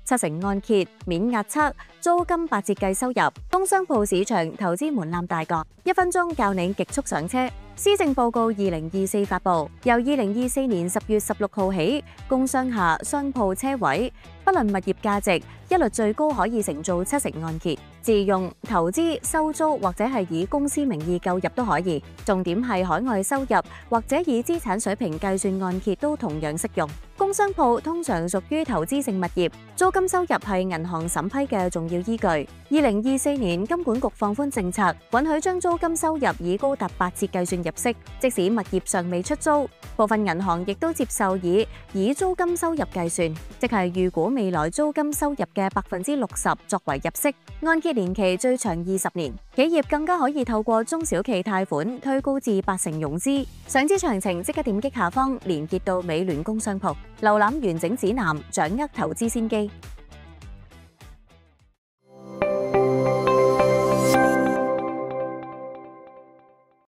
70%按揭、免壓測、租金8折計收入。工商鋪市場投資門檻大降，1分鐘教你極速上車。施政報告2024發布，由2024年10月16號起，工商廈商鋪車位，不論物業價值，一律最高可以承做70%按揭，自用、投資、收租或者係以公司名義購入都可以。重點係海外收入或者以資產水平計算按揭都同樣適用。工商鋪通常屬於投資性物業，租金收入係銀行審批嘅重要依據。2024年金管局放寬政策，允許將租金收入以高達8折計算入息，即使物業尚未出租，部分銀行亦都接受以租金收入計算，即係預估未來租金收入嘅60%作為入息。按揭年期最長20年，企業更加可以透過中小企貸款推高至80%融資。想知詳情，即刻點擊下方連結到美聯工商鋪，瀏覽完整指南，掌握投資先機。